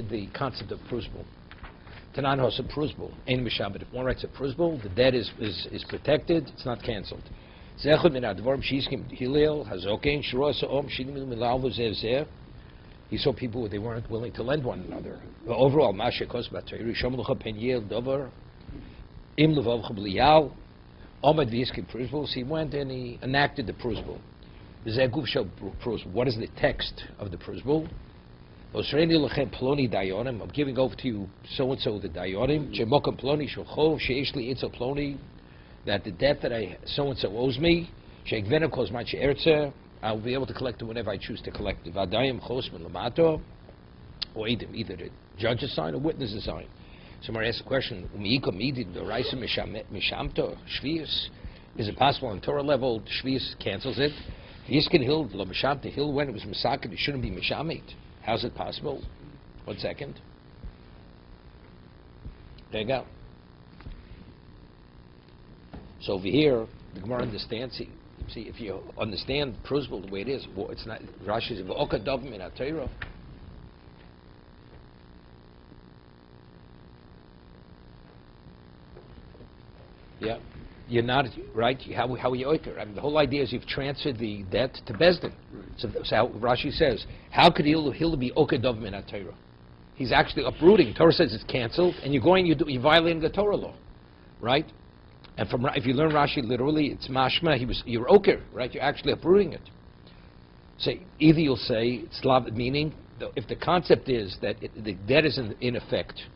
the concept of prusbul. Tanan has a prusbul. Ein mishabed. If one writes a prusbul, the debt is protected. It's not cancelled. Zechud min advarim shiskim hilel hazokein shroas om shinim milavu zeh. He saw people they weren't willing to lend one another. But overall, mashe kos batayri shamlucha penyel dover im levav chabliyal omad v'yiskim prusbul. So he went and he enacted the prusbul. What is the text of the prusbul? I'm giving over to you so-and-so the dayonim, that the debt that so-and-so owes me, I'll be able to collect it whenever I choose to collect it. Or either the judge's sign or witness's sign. Somebody asks a question, is it possible on Torah level, Shvius cancels it? Yiskin Hill, Lo Mishamte Hill, when it was Masaket, it shouldn't be Mishamit. How's it possible? 1 second. There you go. So over here, the Gemara understands. See, if you understand Prusbul the way it is, well, it's not. Rashi's V'oka Dovim in Atayro. Yeah. You're not right. How are you oiker? I mean, the whole idea is you've transferred the debt to Bezdin. Right. So how Rashi says, how could he'll be okedov min Torah? He's actually uprooting. Torah says it's canceled, and you're violating the Torah law, right? And if you learn Rashi literally, it's mashma. You're oker, right? You're actually uprooting it. So either you'll say it's meaning if the concept is that the debt is in effect,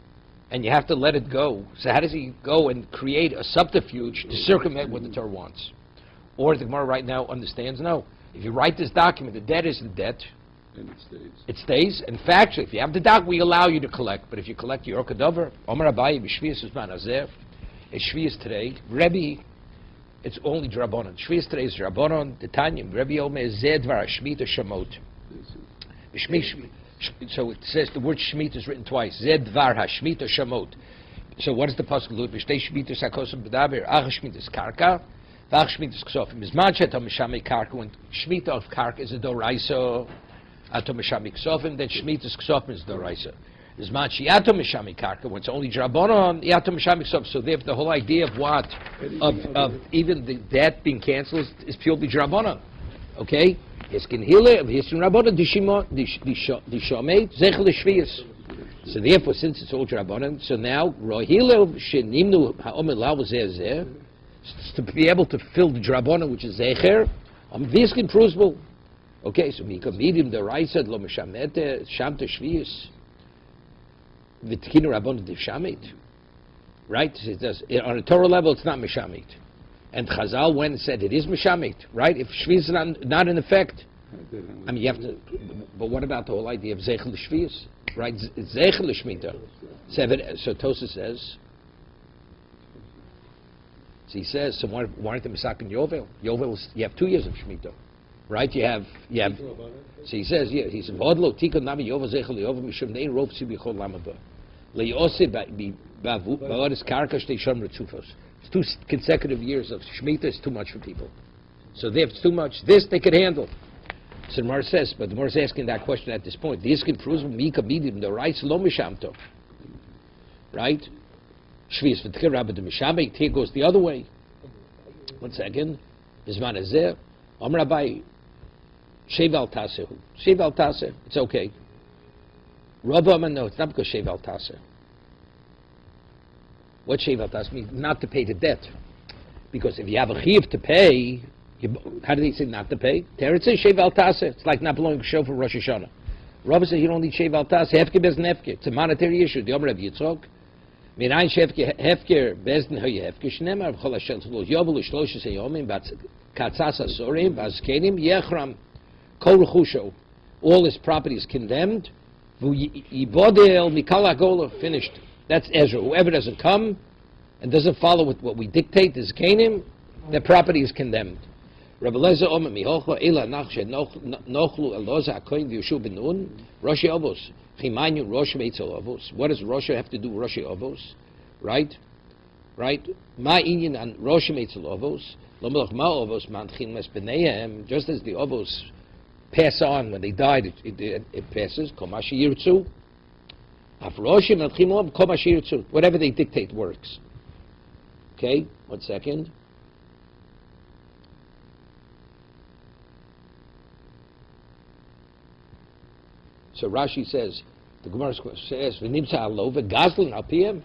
and you have to let it go. So how does he go and create a subterfuge to circumvent what the Torah wants? Or the Gemara right now understands, no. If you write this document, the debt is the debt. And it stays. It stays. And factually, if you have the document, we allow you to collect. But if you collect your okadover, Omer Abayi, B'Shviyas Uzman Azer, it's Shviyas today. Rebbe, it's only Drabonon. Shviyas today is Drabonon, the Tanyim. Rebbe Omer Zed Var Shmita Shamot. So it says the word Shemitah is written twice. Zed Dvar HaShemitah Shamot. So what does the pasuk do? V'shtei Shemitah Sakosim B'daber. Ach Shemitah Karka. V'ach Shemitah Ksofim. Mizman she'atom Mishami Karka. When Shemitah of Karka is a Doraisa, atom Mishami Ksofim, then Shemitah Ksofim is Doraisa. Mizman she'atom Mishami Karka. When it's only Drabonon, atom Mishami Ksofim. So therefore the whole idea of what? Of even the debt being cancelled is purely Drabonon. Okay? So therefore, since it's all Drabonon, so now to be able to fill the Drabonon, which is Zecher, Viskin Prusbul. Okay, so we can medium the Raisa, Lo Meshamete, Shamta Shvius, Vitkinu Rabbonon Divshamit. Right? It does, on a Torah level, it's not Meshamit. And Chazal went and said it is Mishamit, right? If Shvius is not in effect, I mean, you have to, but what about the whole idea of Zeichel Shvius, right? Zeichel Shmita. So Tosa says, so he says, so why aren't they Misak Yovel? Yovel, you have 2 years of Shemitah, right? You have, so he says, yeah, he says, Vodlo, Tikon Nami Yovel, Zeichel Yovel, Mishum Nein, Rov Sibichol Lamaba. Le'yose Ba'odis Karka Shtei Shom Retzufos. 2 consecutive years of Shemitah is too much for people. So if it's too much, this they could handle. So the Gemara says, but the Gemara is asking that question at this point. The Iskin proves Mika Midim, the rights lo mishamto. Right? Shvius v'tkir rabba de mishamik, here goes the other way. 1 second. Bizman azeh, Amar Abai, Shev al Tasehu. Shev al Taseh, it's okay. Rabba Amar, no, it's not because Shev al Taseh. What Shev al Taseh means? Not to pay the debt. Because if you have a chiv to pay, how do they say not to pay? Teretz says Shev al Taseh. It's like not blowing a show for Rosh Hashanah. Rabba says you don't need Shev al Taseh. Hefker bezn hefker. It's a monetary issue. The Omer Rav Yitzchok. Mirayin hefker bezn hoye hefker. Shnemar v'chol hashel tzlos yovel u'shloshes hayomim katzas asorim v'azkenim yechram kol rechusho. All his property is condemned. V'yibodel mikal hagola. Finished. That's Ezra. Whoever doesn't come and doesn't follow with what we dictate, the Zkanim, their property is condemned. Rabbi Lezer Omer Mihochlo Ela Nachshe Nochlu Eloza Akoin V'Yushu Benun Roshi Ovos Chimanyu Rosh Meitzel Ovos. What does Rosh have to do with Roshi Ovos? Right? Ma Inyan an Rosh Meitzel Ovos Lomelach Ma Ovos Manchin Mes B'neihem. Just as the Ovos pass on when they died, it passes. Komashi Yirtzu Whatever they dictate works. Okay, 1 second. So Rashi says, the Gemara says, "V'nimtza halova gazlin al piyem."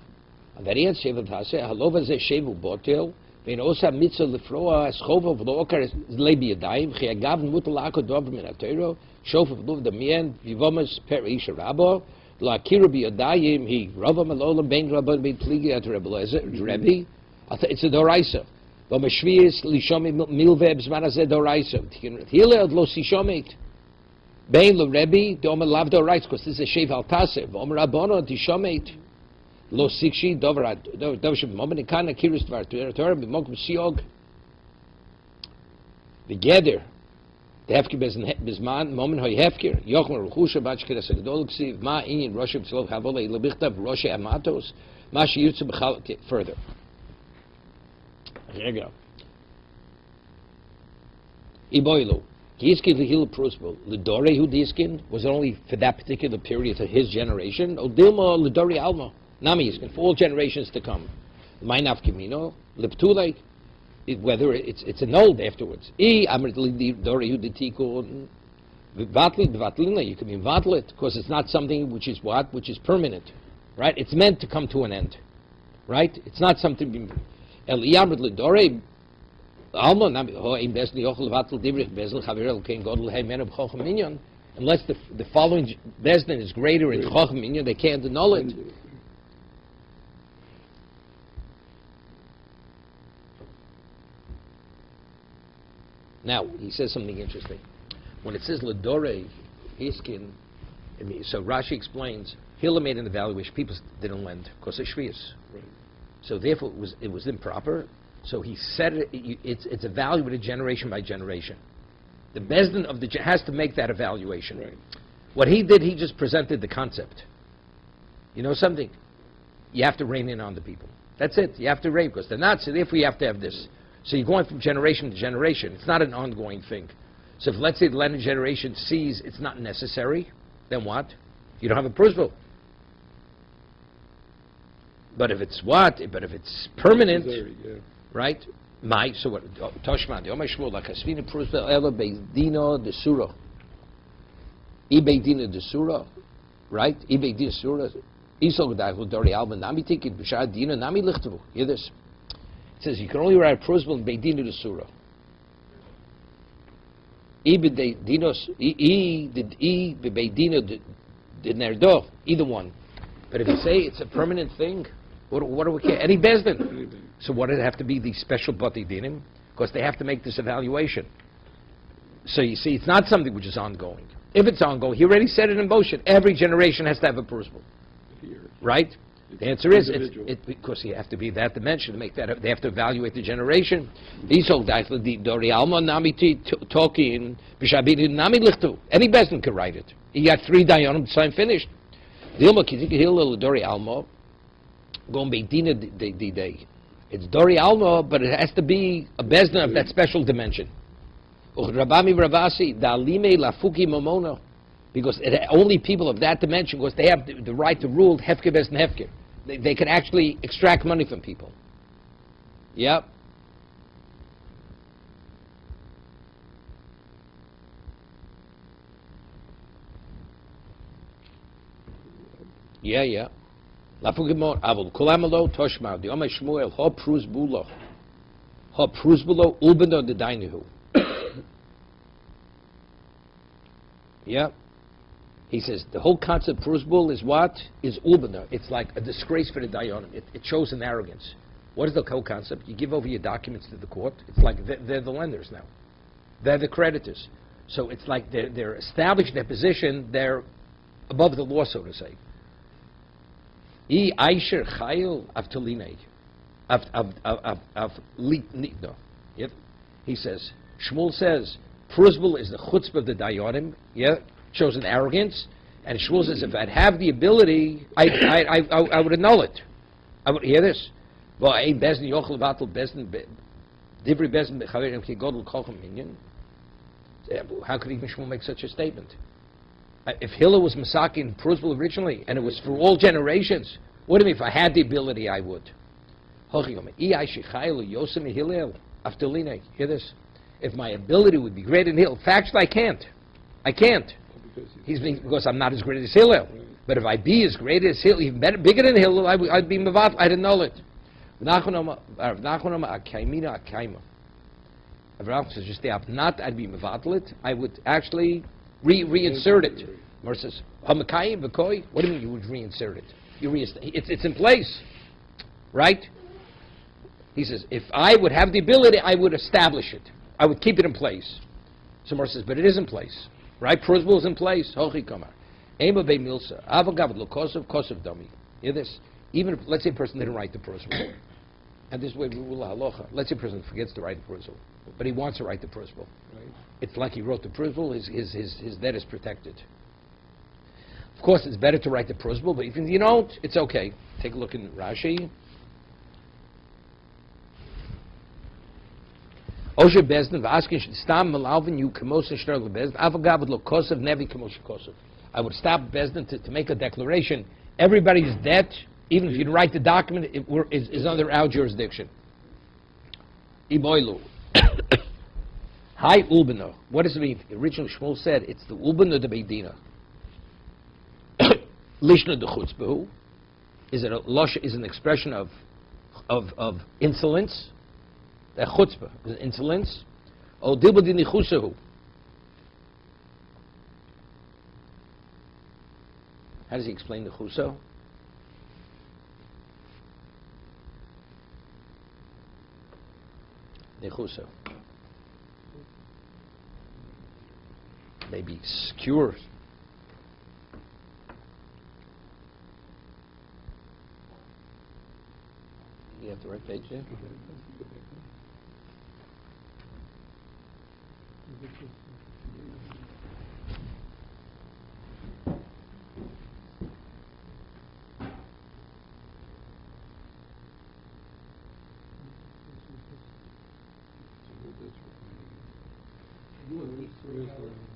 On that end, shevet haseh halova ze shevu botel. Vein osa mitzvah lefroa schova v'lookar lebi yadayim chiagav mutal akodov min atero shofa v'luv damien vivomas per isha rabo la'kiru biyadayim he rava malolam bein rabban bein pligi at Rebbe. It's a doraisa. V'mashvius lishomi milve b'zman hazeh doraisa. Hillel lo sishomet. Bein lo Rebbe domer lav doraisa because this is a shev al taseh. V'omer rabbono tishomet. Lo sikshi dover shem moment in kana kirus dvar Torah b'mokum siog v'geder the hefker bezman moment hoy hefker yochmer ruchusha b'achker asagdol ksiv ma in Rosh B'tzlov havolei lebichtav Rosh Amatos ma sheyutzu b'chal further. Here you go. Iboilu Diskin v'hil prusbul Lidore who Diskin was only for that particular period of his generation. Odilma Lidore Alma. Nami is for all generations to come. Mainaf Kimino, Liptulek, whether it's annulled afterwards. You can be vatlit, because it's not something which is what? Which is permanent. Right? It's meant to come to an end. Right? It's not something unless the following Bezdin is greater in Chochem Minyan, they can't annul it. Now, he says something interesting. When it says Ladore, Hiskin, so Rashi explains, Hillel made an evaluation, people didn't lend, because of Shvius. Right. So therefore it was improper, so he said it's evaluated generation by generation. The Bezdin of has to make that evaluation. Right. What he did, he just presented the concept. You know something? You have to rein in on the people. That's it, you have to rein, because they're not, so therefore you have to have this. So you're going from generation to generation. It's not an ongoing thing. So if, let's say, the Lenin generation sees it's not necessary, then what? You don't have a principle. But if it's what? But if it's permanent, right? So what? Toshma, the Omar Shmuel, like Hasvina Prusbel, Ela Beidino de Surah. Ibeidino de Surah, right? Ibeidino Surah. Isol Gedaichu Dori Alba Nami Tikit B'Shad Dino Nami Lichtavu. Hear this. It says you can only write a prosbul in Beidinu de Surah. Either one. But if you say it's a permanent thing, what do we care? Any Bezdin. So what does it have to be the special Bati Dinim? Because they have to make this evaluation. So you see, it's not something which is ongoing. If it's ongoing, he already set it in motion. Every generation has to have a prosbul. Right? The answer is because you have to be that dimension to make that. They have to evaluate the generation. Any Bezdin can write it. You got 3 dayanim, sign finished. It's Dori Alma, but it has to be a Bezdin of that special dimension. Because only people of that dimension, because they have the right to rule Hefker Bezdin Hefker. They can actually extract money from people. Yep. Yeah. Lafugimor avul kulamalo toshma the Omar Shmuel ho prusbulo ulbendo the dainihu. Yeah. He says the whole concept of prusbul is what? Is ulbendo. It's like a disgrace for the dayanim. It shows an arrogance. What is the whole concept? You give over your documents to the court. It's like they're the lenders now. They're the creditors. So it's like they're established their position. They're above the law, so to say. He says, Shmuel says, prusbul is the chutzpah of the dayanim. Yeah, shows an arrogance. And Shmuel says, if I'd have the ability, I would annul it. I would hear this. Well, a bezdin yochel vatal bezdin divri bezdin bechaverim ki godel kochem minyan. How could even Shmuel make such a statement? If Hillel was Masaki in Prusbul originally, and it was for all generations, what do you mean? If I had the ability, I would. Hear this? If my ability would be greater than Hillel, factually I can't. I can't. Because I'm not as great as Hillel. But if I be as great as Hillel, even better, bigger than Hillel, I'd be Mavat. I'd annul it. Avraham says, just the not I'd be Mavatl it, I would actually reinsert it. Mar says, what do you mean you would reinsert it? It's in place, right? He says, if I would have the ability, I would establish it. I would keep it in place. So Mar says, but it is in place, right? Prusbul is in place. Hochi kamar. Ema be milsa. Avagav lo kosov dami. Hear this? Even if, let's say a person didn't write the Prusbul. And this way we rule halacha. Let's say a person forgets to write the Prusbul, but he wants to write the Prusbul. Right. It's like he wrote the Prusbul, his debt is protected. Of course, it's better to write the Prusbul, but if you don't, it's okay. Take a look in Rashi. Osher Bezdin v'askin stam malavin you kamosa shtarl Bezdin avagav lo kosev nevi kamosha kosev. I would stop Bezdin to make a declaration. Everybody's debt, even if you write the document, is under our jurisdiction. Iboilu. Hi Ulbano. What does it mean? Originally Shmuel said it's the Ulbano de Beidina. Lishna de chutzbahu. Is it an expression of insolence? The chutzpah is insolence. O dilbadi nichusahu. How does he explain the chuso? Nechuso. Maybe secure. You have the right page there?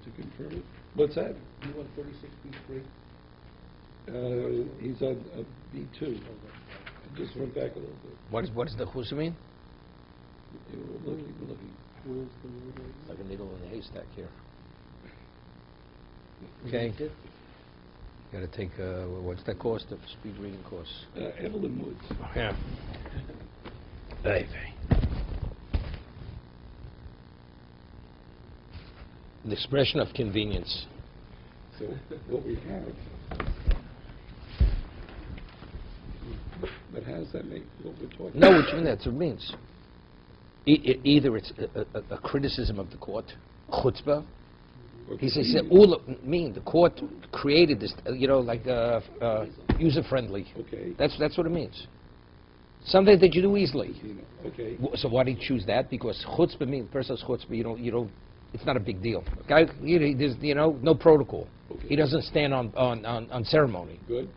To confirm it. What's that? You want 36B3? He's on B2. I just went back a little bit. What does the chusa mean? We're looking. Like a needle in a haystack here. Okay. You got to take, what's that course, the speed reading course? Evelyn Woods. Yeah. Very. The expression of convenience. So what we have, but how does that make what we're talking No, about? that's what it means. Either it's a criticism of the court, chutzpah. He says, the court created this, like user-friendly. Okay. That's what it means. Something that you do easily. Okay. So why do you choose that? Because chutzpah means, person's chutzpah, you don't, it's not a big deal. Guy, there's, no protocol. Okay. He doesn't stand on ceremony. Good.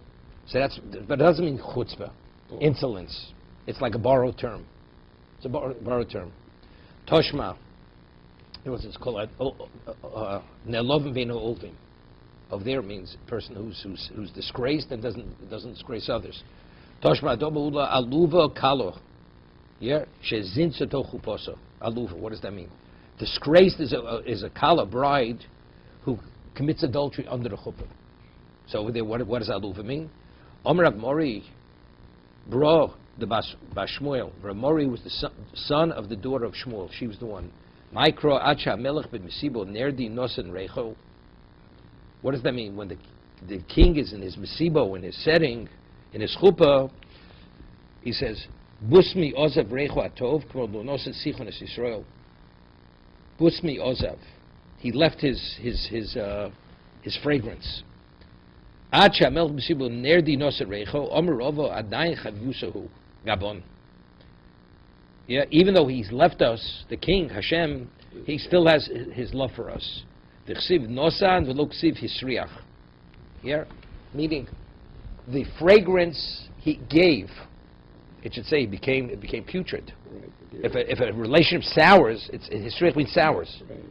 So but it doesn't mean chutzpah, insolence. It's like a borrowed term. It's a borrowed term. Toshma. It's called ne'lovim ve'no ultim. Over there it means a person who's disgraced and doesn't disgrace others. Toshma dobula aluva kalo. Yeah, shezin sato chuposo. Aluva. What does that mean? Disgraced is a kala bride who commits adultery under the chuppah. So over there, what does aluva mean? Omer Rav Mori, bro, the Bas Shmuel. Rav Mori was the son of the daughter of Shmuel. She was the one. Mikro acha melech b'mesibo nerdi nosen recho. What does that mean? When the king is in his mesibo, in his setting, in his chuppah, he says, Busmi ozav recho atov kmo lo nosen sichon es Yisrael. Busmi ozav. He left his fragrance. Acha melech b'mesibo nerdi nosen recho. Omer ovo adayin chav yusahu gabon. Yeah, even though he's left us, the king, Hashem, he still has his love for us. The chsiv nosan v'lo chsiv hisriach. Yeah, meaning the fragrance he gave, it should say it became putrid. Right. If a relationship sours, hisriach means sours. Right.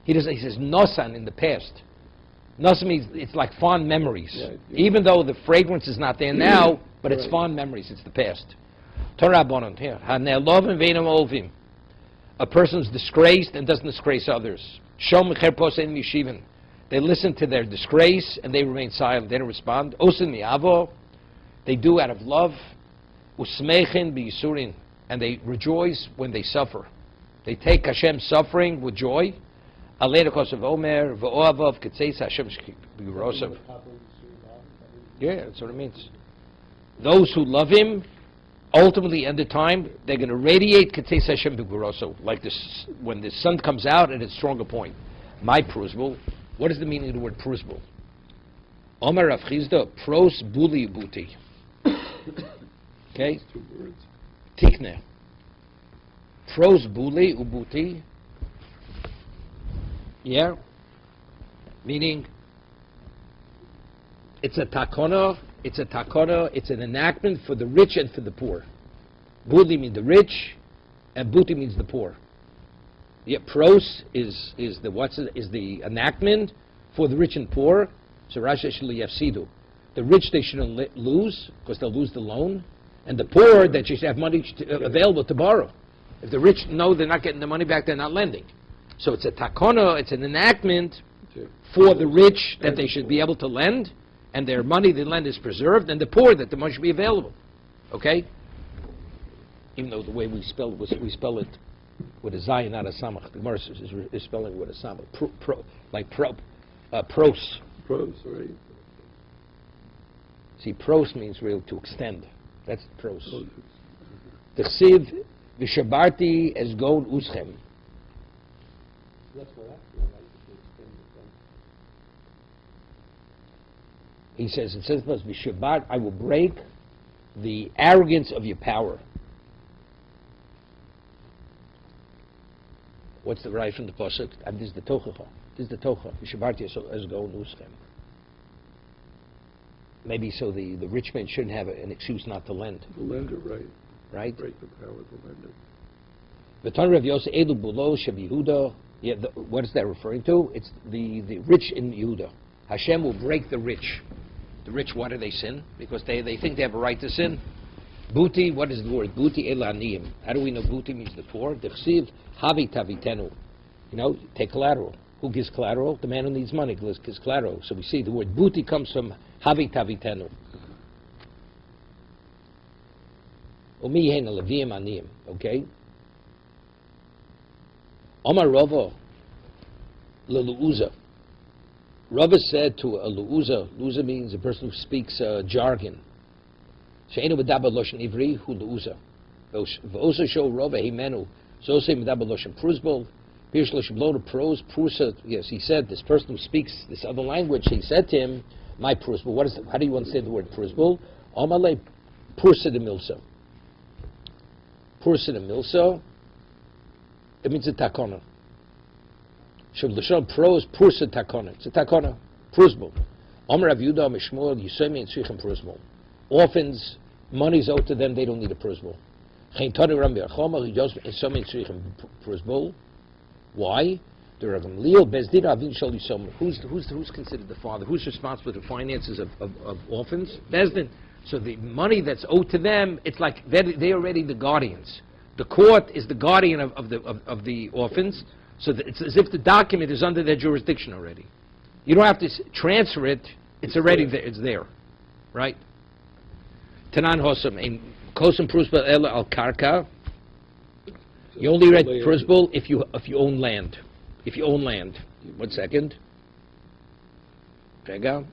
He says nosan in the past. Nasa means it's like fond memories. Yeah, yeah. Even though the fragrance is not there now, but it's Right. fond memories, it's the past. Torah Bonon, here. Hane'elovim ve'enom olvim. A person's disgraced and doesn't disgrace others. Shom cherpos ein yeshivin. They listen to their disgrace and they remain silent. They don't respond. Osin mi'avo. They do out of love. Usmechin b'yisurin. And they rejoice when they suffer. They take Hashem's suffering with joy. Alei kosav omer v'oavav ketzeis Hashem b'yurosav. Yeah, that's what it means. Those who love Him, ultimately, end of time, they're going to radiate Ketzeis Hashem b'Guroso, like this, when the sun comes out at its stronger point. My prusbul. What is the meaning of the word prusbul? Omer Rav Chizda, pros buli buti. Okay? 2 words. Tikne. Pros buli ubuti. Yeah? Meaning, it's a takona, it's an enactment for the rich and for the poor. Buli means the rich, and buti means the poor. Yeah, pros is the enactment for the rich and poor. So Rashi shel yafsidu. The rich they shouldn't lose because they'll lose the loan, and the poor that should have money available to borrow. If the rich know they're not getting the money back, they're not lending. So it's a takona, it's an enactment for the rich that they should be able to lend, and their money they lend is preserved, and the poor that the money should be available. Okay? Even though the way we spell it with a zayin, not a samach. The Gemara is spelling it with a samach. Pros. Pros, right? See, pros means real to extend. That's pros. Oh, The siv v'shabarti es gon uschem. that's what I feel like to extend it. He says, it says, v'shabat, I will break the arrogance of your power. What's the right from the pasuk? And this is the tochacha. This is the tocha. V'shabarti es gon uschem. Maybe so the rich man shouldn't have an excuse not to lend. The lender, right? Right? Break the power of the lender. V'tan Rav Yosef Edu Bulo Sheb Yehuda. Yeah, what is that referring to? It's the rich in Yehuda. Hashem will break the rich. The rich, why do they sin? Because they think they have a right to sin. Buti, what is the word? Buti elaniyim. How do we know buti means the poor? Dechsiv havi tavitenu. You know, take collateral. Who gives collateral? The man who needs money gives collateral. So we see the word buti comes from havi tavitenu. Umihena leviyim aniyim. Okay? Omar Rava leluuza. Rava said to a luuza. Luuza means a person who speaks jargon. She'enu b'daber loshen ivri hu luuza. V'osa show Rava himenu. So say b'daber loshen prusbol. Pirush loshen blow to pros. Prusa. Yes, he said this person who speaks this other language. He said to him, "My prusbol." What is? How do you understand the word prusbol? Omale prusa de milsa. Prusa de milsa. It means a takona. Shel l'shon pros prusa takona. It's a takona. Prusbol. Omer Rav Yehuda Mishmuel Yisomei and Tzrichem prusbol. Orphans, money's owed to them. They don't need a prusbol. Chein Tanu Ram Yerchoma Yisomei and Tzrichem prusbol. Why? The Rav Gamliel Bezdin Avin Shel Yisomei. Who's considered the father? Who's responsible for the finances of orphans? Bezdin. So the money that's owed to them, it's like they're already the guardians. The court is the guardian of the orphans, so that it's as if the document is under their jurisdiction already. You don't have to transfer it; it's already there. It's there, right? Tanan Hosam in Kosam Prusbal Ela al Karka. You only read Prusbal if you own land. If you own land. 1 second. Rega.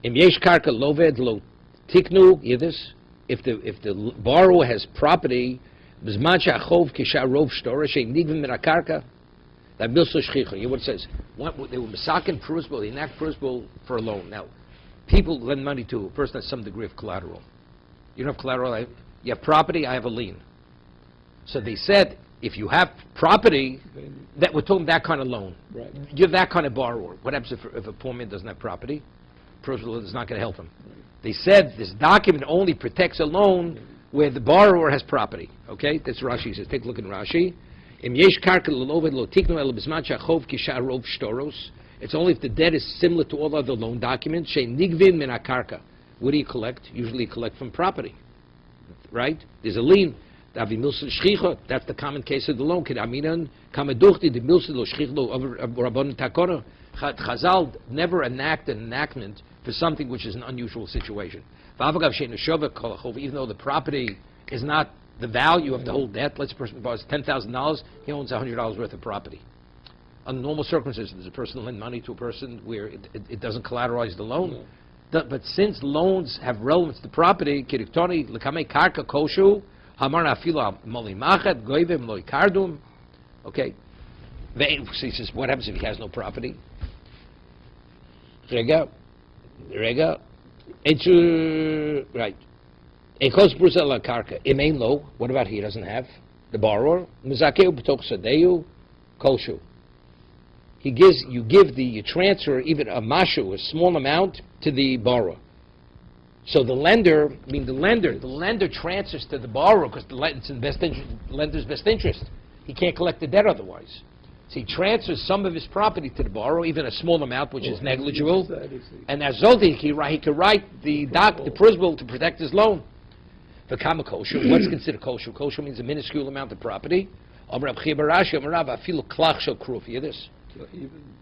Im yesh karka loved lo tiknu. Hear this? If the borrower has property, b'zman she'achov kisharov shtora she'nigvim min hakarka, that milso shchicha. You know what it says? They were misakin prusbul, they enact prusbul for a loan. Now, people lend money to a person has some degree of collateral. You don't have collateral. You have property. I have a lien. So they said, if you have property, that we're talking that kind of loan. Right. You're that kind of borrower. What happens if a poor man doesn't have property? Prusbul is not going to help him. Right. They said this document only protects a loan where the borrower has property. Okay, that's Rashi says. Take a look at Rashi. Im yesh karka leloved lo tiknu el b'zman she'achov kisharov shtoros. It's only if the debt is similar to all other loan documents. Shein nigvin min akarka. What do you collect? Usually you collect from property, right? There's a lien. That's the common case of the loan. Chazal never enact an enactment for something which is an unusual situation. Even though the property is not the value of the whole debt, let's say a person borrows $10,000, he owns $100 worth of property. Under normal circumstances, does a person lend money to a person where it doesn't collateralize the loan? No. But since loans have relevance to property, kiriktoni lekame karka koshu hamarna afila molimachet goyvim loikardum. Okay. So he says, what happens if he has no property? Rega. Right. Ekos brusela karka imain lo. What about he doesn't have the borrower? Mizakeu b'tok sadeu koshu. You transfer even a mashu, a small amount, to the borrower. So the lender transfers to the borrower because it's in lender's best interest. He can't collect the debt otherwise. So he transfers some of his property to the borrower, even a small amount, which is negligible. And as Zoldi, he could write the principal to protect his loan. For kama kosher, what's considered kosher? Kosher means a minuscule amount of property. You hear this?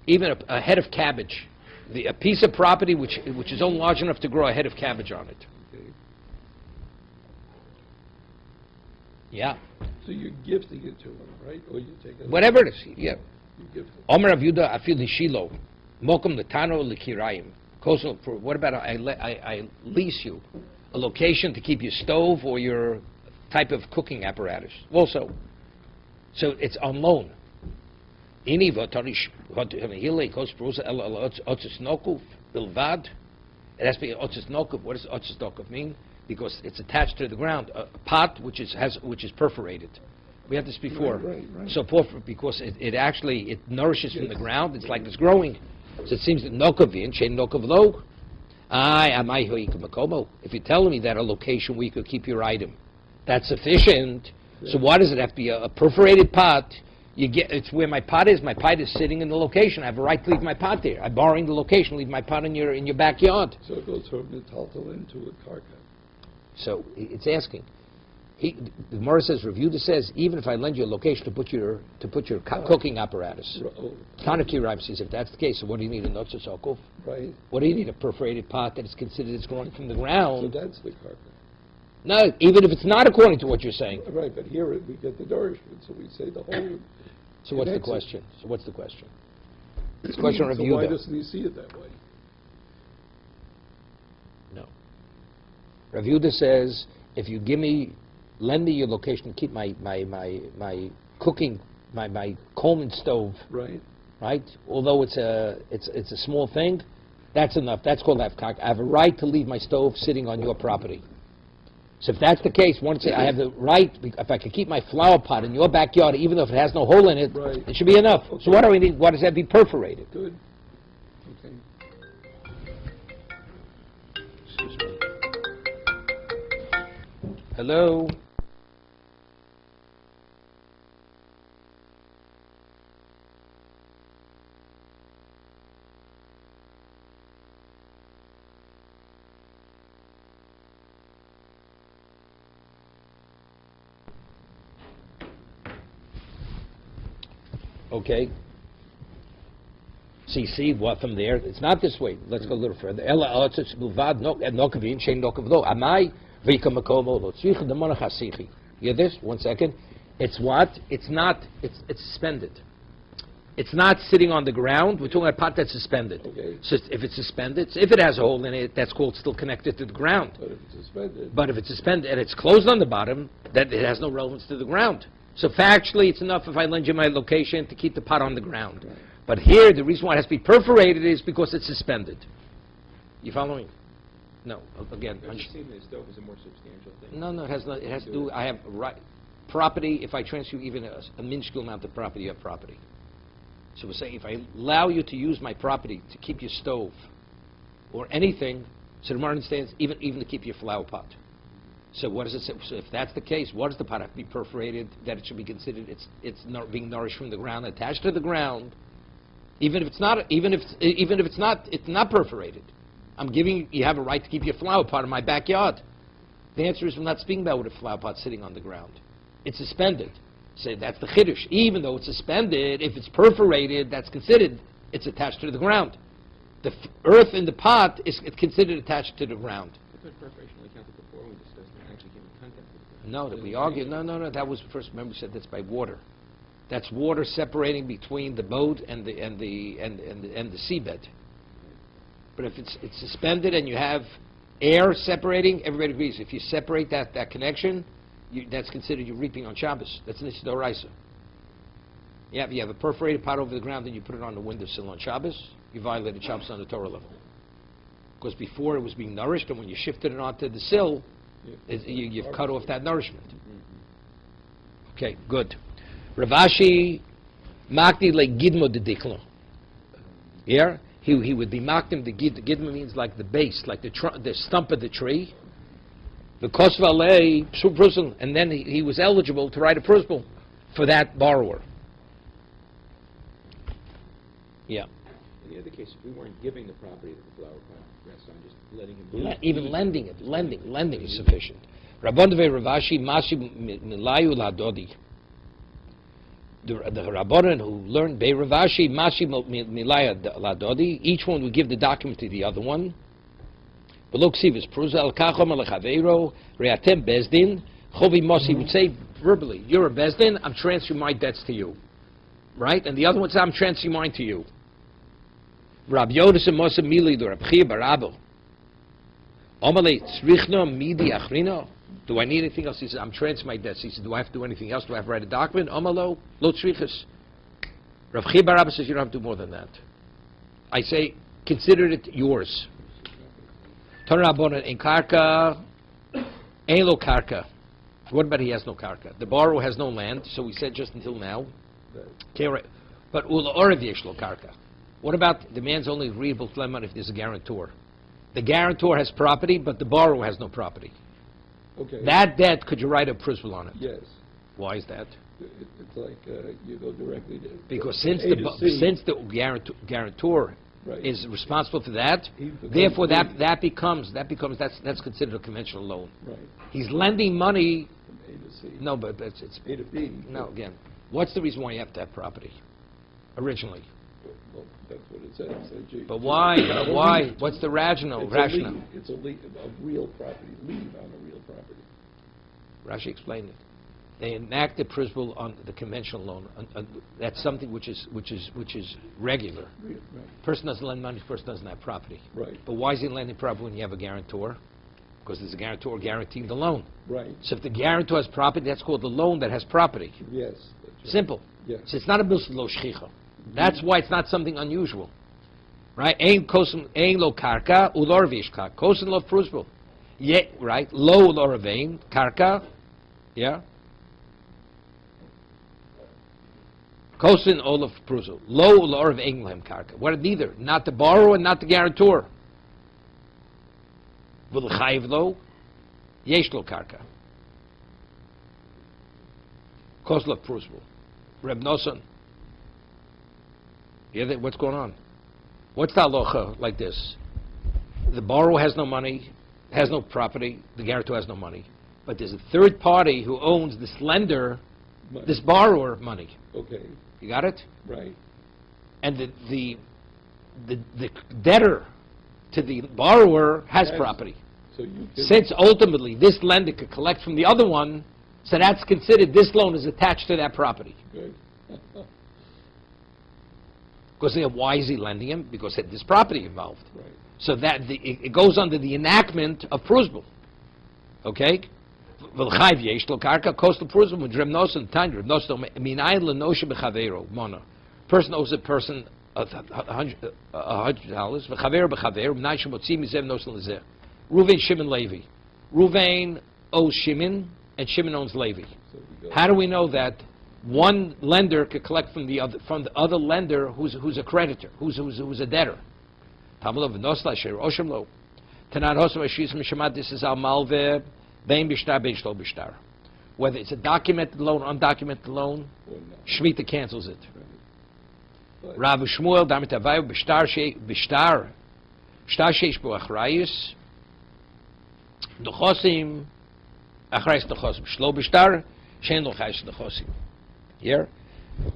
Even a head of cabbage, a piece of property which is only large enough to grow a head of cabbage on it. Okay. Yeah. So you're gifting it to him, right? Or you take it. Whatever it is, yeah. You gift it. Omer Avyuda afil hishilo, mokum letano likirayim. What about I lease you a location to keep your stove or your type of cooking apparatus? Also, so it's on loan. It has to be otzes nokuf. What does otzes nokuf mean? Because it's attached to the ground, a pot which is perforated. We had this before. Right. So because it nourishes from the ground, it's like it's growing. So it seems that nokavin, shein nokav lo. If you're telling me that a location where you could keep your item, that's sufficient. Yeah. So why does it have to be a perforated pot? It's where my pot is. My pot is sitting in the location. I have a right to leave my pot there. I'm borrowing the location, leave my pot in your backyard. So it goes from metaltal into a karka. So it's asking. The Gemara says, Revuda says, even if I lend you a location to put your cooking apparatus. Tanaki Rav says, if that's the case, so what do you need a notzos okuf? Right. What do you need? A perforated pot that is considered it's growing from the ground. So that's the karka. No, even if it's not according to what you're saying. Right, but here we get the nourishment, so we say the whole. So what's the question? It's a question of So why doesn't he see it that way? No. Rav Yehuda says, if you lend me your location to keep my cooking, my Coleman stove. Right. Right? Although it's a small thing, that's enough. That's called afkak. I have a right to leave my stove sitting on your property. So if that's the case, I have the right, if I can keep my flower pot in your backyard, even though if it has no hole in it, right, it should be enough. Okay. So what do we need? Why does that be perforated? Good. Okay. Excuse me. Hello? Okay. So you see what from there? It's not this way. Let's go a little further. You hear this? 1 second. It's what? It's not. It's suspended. It's not sitting on the ground. We're talking about a pot that's suspended. Okay. So if it's suspended, if it has a hole in it, that's called still connected to the ground. But if But if it's suspended. it's suspended and it's closed on the bottom, that it has no relevance to the ground. So factually, it's enough if I lend you my location to keep the pot on the ground. Right. But here, the reason why it has to be perforated is because it's suspended. You following? No. Again. Are you saying the stove is a more substantial thing? No, it has not. It has to do. I have property. If I transfer you even a minuscule amount of property, you have property. So we're saying if I allow you to use my property to keep your stove or anything, so the Gemara understands even to keep your flower pot. So what does it say? So if that's the case, what does the pot have to be perforated that it should be considered it's not being nourished from the ground, attached to the ground? Even if it's not perforated. I'm giving you have a right to keep your flower pot in my backyard. The answer is we're not speaking about with a flower pot sitting on the ground. It's suspended. Say that's the chiddush. Even though it's suspended, if it's perforated, that's considered it's attached to the ground. The earth in the pot is considered attached to the ground. I thought perforation only counted before we discussed it actually came in contact with the ground. No, that we argued. No. That was first. Remember, we said that's by water. That's water separating between the boat and the seabed. But if it's suspended and you have air separating, everybody agrees. If you separate that connection, that's considered you're reaping on Shabbos. That's an Isidoraisa. Yeah, if you have a perforated pot over the ground and you put it on the windowsill on Shabbos, you violated Shabbos on the Torah level. Because before it was being nourished, and when you shifted it onto the sill, you've cut off that nourishment. Okay, good. Ravashi makti le gidmo de diklo. Yeah, he would be maktim. The gidmo means like the base, like the stump of the tree. The kosvalei psul, and then he was eligible to write a prusbul for that borrower. Yeah. In the other case, if we weren't giving the property to the flower pot restaurant, just letting him Even lending it, lending is sufficient. Rabbondave Ravashi Mashi Milayu Ladodi. The Rabbanan who learned Bei Ravashi Mashi Milaya Ladodi, each one would give the document to the other one. But look, see this Pruza Al Kachom Al Chaveiro Reatem Bezdin Chovi Mosi would say verbally, you're a Bezdin, I'm transferring my debts to you. Right? And the other one says, I'm transferring mine to you. Rab Yodas and Mosa Mili do Rab Chia Barabo. Omale Tzrichno Midi Achrino. Do I need anything else? He says, I'm transferring my debts. He says, do I have to do anything else? Do I have to write a document? Omalo Lo Tzrichas. Rab Chia Barabo says, you don't have to do more than that. I say, consider it yours. Torah in Karka, Ein Lo Karka. What about he has no Karka? The borrower has no land, so we said just until now. But Ula Orav Yesh Lo Karka. What about the man's only agreeable to lend if there's a guarantor? The guarantor has property, but the borrower has no property. Okay. That debt, could you write a principal on it? Yes. Why is that? It's like you go directly to... Because since A to C. the guarantor Right. is responsible for that, He becomes therefore lead. that's considered a conventional loan. Right. He's lending money. From A to C. No, but it's A to B. no. Again, what's the reason why you have to have property? Originally, Well, that's what it says. but why? Why? What's the rationale? It's a real property, lien on a real property. Rashi explained it. They enacted principle on the conventional loan. That's something which is regular. Right. Person doesn't lend money. Person doesn't have property. Right. But why is he lending property when you have a guarantor? Because there's a guarantor guaranteeing the loan. Right. So if the guarantor has property, that's called the loan that has property. Yes. That's right. Simple. Yes. So it's not a bilsud lo shchicha. That's why it's not something unusual. Right? Ein lo karka ulor vishka. Kosen lo prusbul. Yeah, right? Lo ulor vein karka. Yeah. Kosen olaf prusbul. Lo ulor vein lehem karka. What are neither? Not the borrower, not the guarantor. V'l'chayiv lo yesh lo karka. Kosen lo prusbul. Reb Nosson. Yeah, what's going on? What's the halacha like this? The borrower has no money, has no property, the guarantor has no money. But there's a third party who owns this lender, Money. this borrower, money. Okay. You got it? Right. And the debtor to the borrower has Yes. property. So you can... Since ultimately this lender could collect from the other one, so that's considered this loan is attached to that property. Good. Because why is he lending him? Because there's property involved. Right. So that it goes under the enactment of prusbul. Okay? V'l'chayv yesh lo karka kostel prusbul m'drem nosen tanya nosen minayin l'noshe b'chaveiro mona. Person owes a person $100. V'chaveiro b'chaveiro m'nai shemotzi mizev nosen l'zeh. Ruvain, Shimon, Levi. Ruvain owes Shimon, and Shimon owns Levi. So we go... How do we know that one lender could collect from the other lender who's a creditor, who's a debtor? This is al malve bein bishtar bein shlo bishtar. Whether it's a documented loan, undocumented loan, Or not. Shemitah cancels it. Right. Rav Shmuel damit avayu b'shtar sheish bo achrayus nechosim achrayus nechosim shlo b'shtar shein lo chayus nechosim. Here,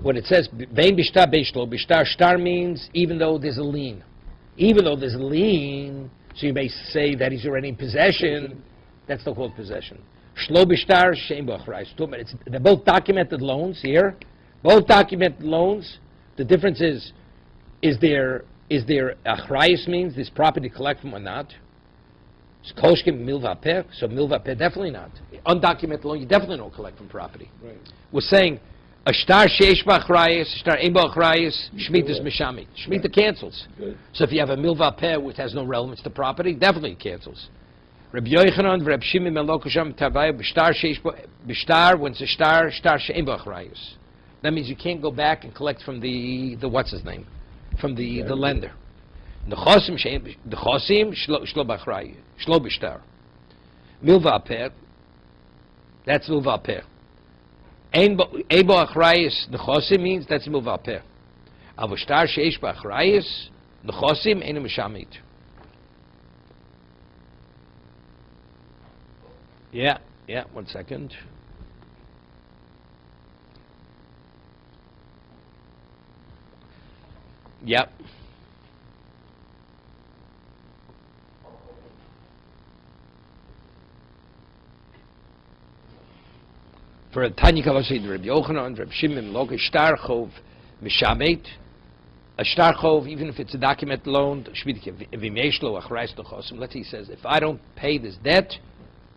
when it says bein b'shtar bein shlo b'shtar, shtar means even though there's a lien. Even though there's a lien, so you may say that he's already in possession. That's not called possession. Shlo b'shtar shein bo achrayus. They're both documented loans here. Both documented loans. The difference is there achrayus means this property to collect from or not? Koshkim milva peh, so milva peh definitely not. Undocumented loan, you definitely don't collect from property. Right. We're saying a shtar sheish b'achrayus, shtar ein b'achrayus, shmitas mishamit. Shmita cancels. Good. So if you have a milva peh which has no relevance to property, definitely cancels. Rabbi Yochanan v'Reb Shimon ben Lokusham tavayu b'shtar sheish b'shtar when it's a shtar she'ein b'achrayus. That means you can't go back and collect from the what's his name, from the lender. Nechosim shlo b'achrayus, shlo b'shtar. Milva peh, that's milva peh. Ein bo achrayus nechosim means that's milva peh. Avo shtar sheish b'achrayus nechosim ein mishamit. Yeah, 1 second. Yep. For Tanya Kavasi, Rabbi Yochanan, Rabbi Shimon, Loka, Shtar Chov, Mishamet, a Shtar Chov, even if it's a document loan, let's say he says, if I don't pay this debt,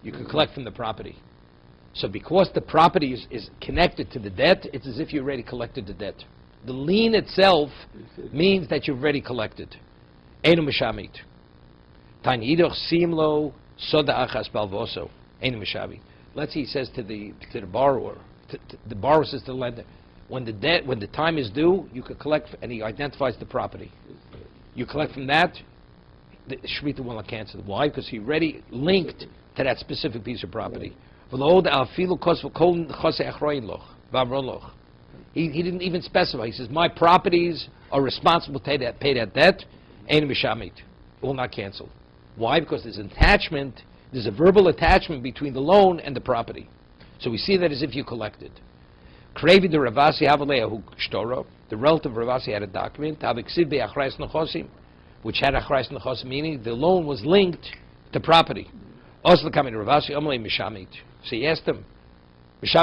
you can collect from the property. So because the property is connected to the debt, it's as if you already collected the debt. The lien itself means that you've already collected. Einu mishamit. Tanya idoch simlo soda achas balvoso. Einu mishamit. Let's say he says to the borrower, the borrower says to the lender, when the time is due, you can collect, and he identifies the property. You collect from that, the Shemitah will not cancel. Why? Because he already linked to that specific piece of property. He didn't even specify. He says, my properties are responsible to pay that debt, and mishamit. It will not cancel. Why? Because there's an attachment, there's a verbal attachment between the loan and the property. So we see that as if you collected. Krevi the Ravasi Havaleahu Shtoro, the relative Ravasi had a document, which had achrayus nechosim, meaning the loan was linked to property. Also coming to Ravasi Amalei Mishamit. So he asked him, is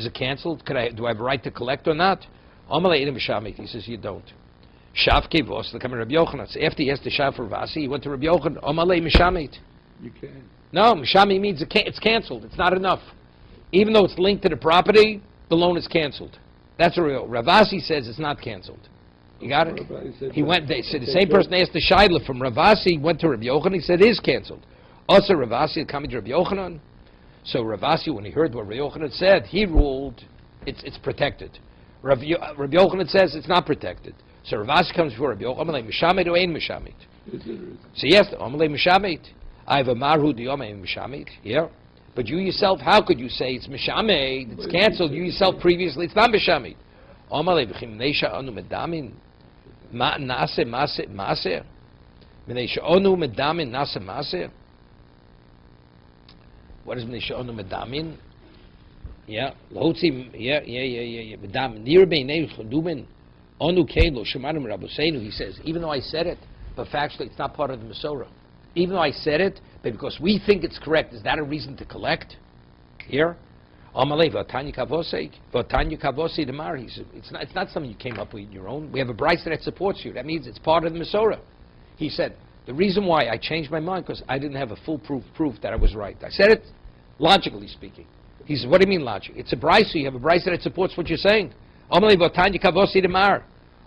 it canceled? Do I have a right to collect or not? He says, you don't. After he asked the Shav for Vasi, he went to Rabbi Yochanan. You can. No, Mishami means it's canceled. It's not enough. Even though it's linked to the property, the loan is canceled. That's real. Ravasi says it's not canceled. You got it? They said the same person asked the Shaila from Ravasi, went to Rabbi Yochanan, he said it is canceled. Also Ravasi coming to Rabbi Yochanan. So Ravasi, when he heard what Rabbi Yochanan said, he ruled it's protected. Rabbi Yochanan says it's not protected. So Ravasi comes before Rabbi Yochanan, Amalei Mishamit or Ein Mishamit? So yes, Amalei Mishamit. I have a Marhu Diyom Ein Mishamit. Yeah. But you yourself, how could you say it's Mishamit, it's canceled? You yourself previously, it's not Mishamit. Amalei V'chim Neisha Anu Medamin Ma Nase Maser Neisha Anu Medamin Nase Maser. What is Mnishonu Medamin? Yeah. Lahotzi, yeah. Medamin. Nir beinei chudumin. Onu kelo shemanim rabosenu. He says, even though I said it, but factually it's not part of the Masorah. Even though I said it, but because we think it's correct, is that a reason to collect? Here? Amalei v'atanya kavosei demar. He said, it's not something you came up with on your own. We have a brisa that supports you. That means it's part of the Masorah. He said, the reason why I changed my mind, because I didn't have a full proof that I was right. I said it logically speaking. He says, what do you mean logic? It's a brisa. You have a brisa that supports what you're saying. Amalei v'atanya kavosi demar.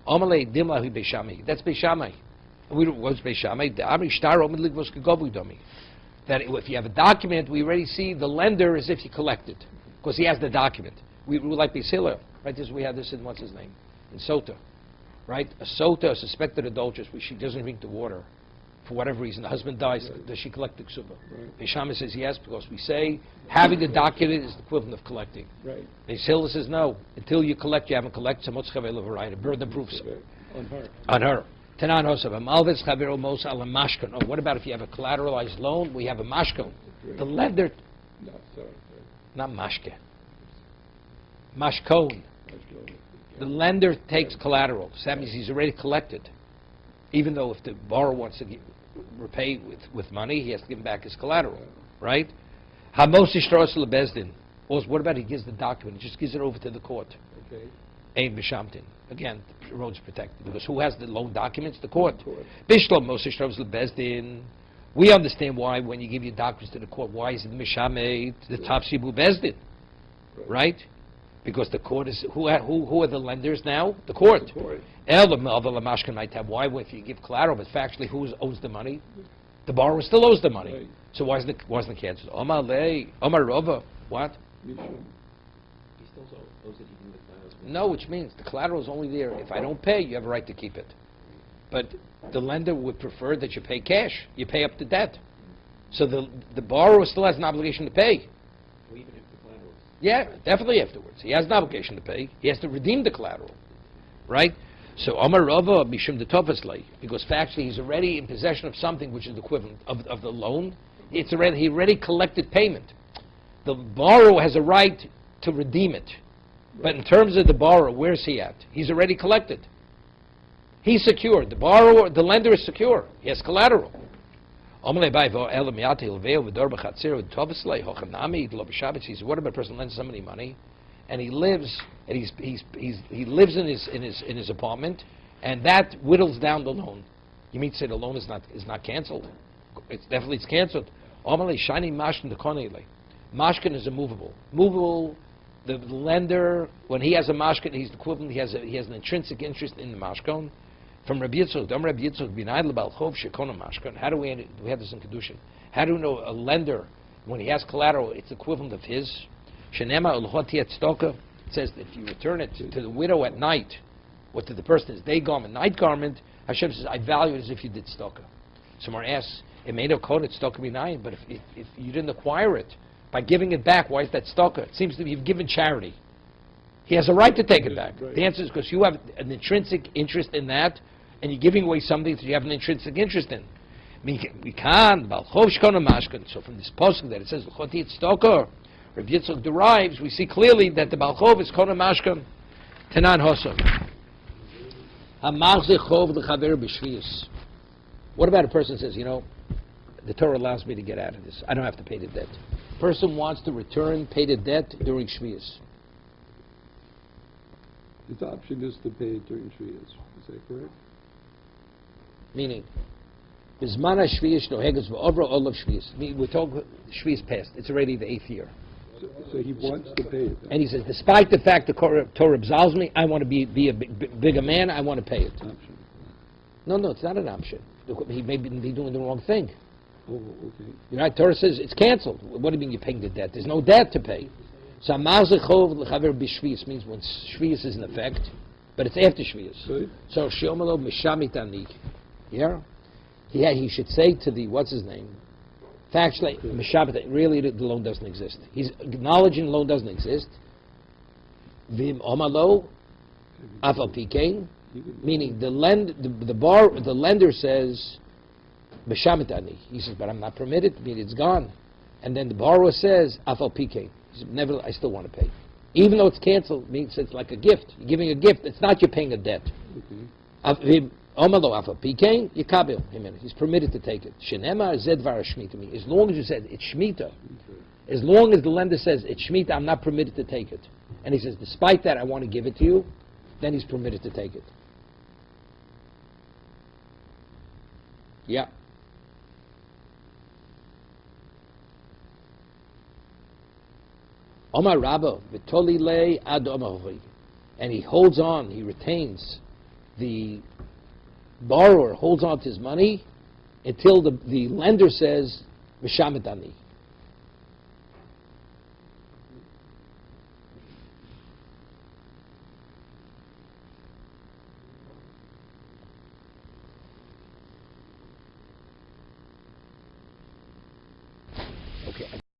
Amalei dimlahi beishamai. That's beishamai. What's beishamai? The amri shtar omid ligvos kagovu domi. That if you have a document, we already see the lender as if he collected, because he has the document. We like Beisila, right? We have this in what's his name, in Sota, right? A Sota, a suspected adulteress, she doesn't drink the water. for whatever reason, the husband dies, Right. does she collect the ksuba? Right. Beishama says yes, because we say having the document is the equivalent of collecting. Right. Beis Hillel says no. Until you collect, you haven't collected. So much chavel of a burden of proofs Okay. On her. on her. Tanan hosav amalves chavero mos ala mashkon. Oh, what about if you have a collateralized loan? We have a mashkon. Right. The lender, No, sorry. not mashke, mashkon. The lender takes collateral. So that means he's already collected. Even though if the borrower wants to repay with money, he has to give him back his collateral, right? Hamos ishtaros lebezdin. Also, what about he gives the document? He just gives it over to the court. Okay. Ein b'shamtin. Again, the road's protected. Because who has the loan documents? The court. Court. Bishlom mos ishtaros lebezdin. We understand why when you give your documents to the court, why is it mishamed, the top shibu bezdin, right? Because the court is, who are the lenders now? The court. Court. Mashkin might have, why if you give collateral, but factually who owes the money? The borrower still owes the money. Right. So wasn't it canceled? Omar lei, Omar rova, what? Mishum. He still owes it even with files. No, which means the collateral is only there. If I don't pay, you have a right to keep it. But the lender would prefer that you pay cash. You pay up the debt. So the borrower still has an obligation to pay. Or even if the collateral is... Yeah, definitely afterwards. He has an obligation to pay. He has to redeem the collateral, right? So Omar Rava Bishum Detofeslei, because factually he's already in possession of something which is the equivalent of the loan. He already collected payment. The borrower has a right to redeem it. But in terms of the borrower, where's he at? He's already collected. He's secured. The borrower, the lender is secure. He has collateral. What about a person lends somebody money, and he lives in his apartment, and that whittles down the loan. You mean to say the loan is not canceled? It's canceled. Mashkin is immovable. Movable. The lender, when he has a mashkin, he's equivalent. He has an intrinsic interest in the mashkon. From Rabbi Yitzchak, Rabbi Yitzchak, b'nai lebal chov shekona mashkon. How do we have this in kedushin? How do we know a lender, when he has collateral, it's equivalent of his? Shenema ulchot tzedakah. It says that if you return it to the widow at night, or to the person is day garment, night garment, Hashem says, I value it as if you did tzedakah. Someone asks, it made a code, it's tzedakah b'nai, but if you didn't acquire it, by giving it back, why is that tzedakah? It seems to be you've given charity. He has a right to take it back. Right. The answer is because you have an intrinsic interest in that, and you're giving away something that you have an intrinsic interest in. We can't. So from this pasuk that it says l'choti tzedakah, Rav Yitzchak derives, we see clearly that the balchov is kona mashkan. Tanan hosav. Hamachzeh chov l'chaver b'shvius. What about a person says, the Torah allows me to get out of this. I don't have to pay the debt. Person wants to pay the debt during shvius. His option is to pay it during Shviyas. Is that correct? Meaning, Bizman HaShviyas Nohegas V'Ovra Olav Shviyas. We're talking Shviyas past. It's already the 8th year. So he wants to pay it then. And he says, despite the fact the Torah absolves me, I want to be a bigger man, I want to pay it. Option. No, it's not an option. He may be doing the wrong thing. Oh, okay. Torah says it's canceled. What do you mean you're paying the debt? There's no debt to pay. So Amazechov L'Chaver B'Shviyas means when Shviyas is in effect, but it's after Shviyas. Right. So Shiomalo Mishamit Ani. Yeah? He should say to the, what's his name? Factually, Mishabit, really the loan doesn't exist. He's acknowledging the loan doesn't exist. Vim Omalo, Afal Pikein, meaning the lender says, Mishabit Ani. He says, but I'm not permitted, meaning it's gone. And then the borrower says, Afal Pikein. He says, never, I still want to pay. Even though it's canceled, means it's like a gift. You're giving a gift. It's not you're paying a debt. Okay. He's permitted to take it. Shenema zedvar shmita. As long as you said it's shmita, as long as the lender says it's shmita, I'm not permitted to take it. And he says, despite that, I want to give it to you. Then he's permitted to take it. Yeah. Omar Rabba v'toli lei ad omahovi, and he holds on. He retains the borrower holds on to his money until the lender says, Mishamitani.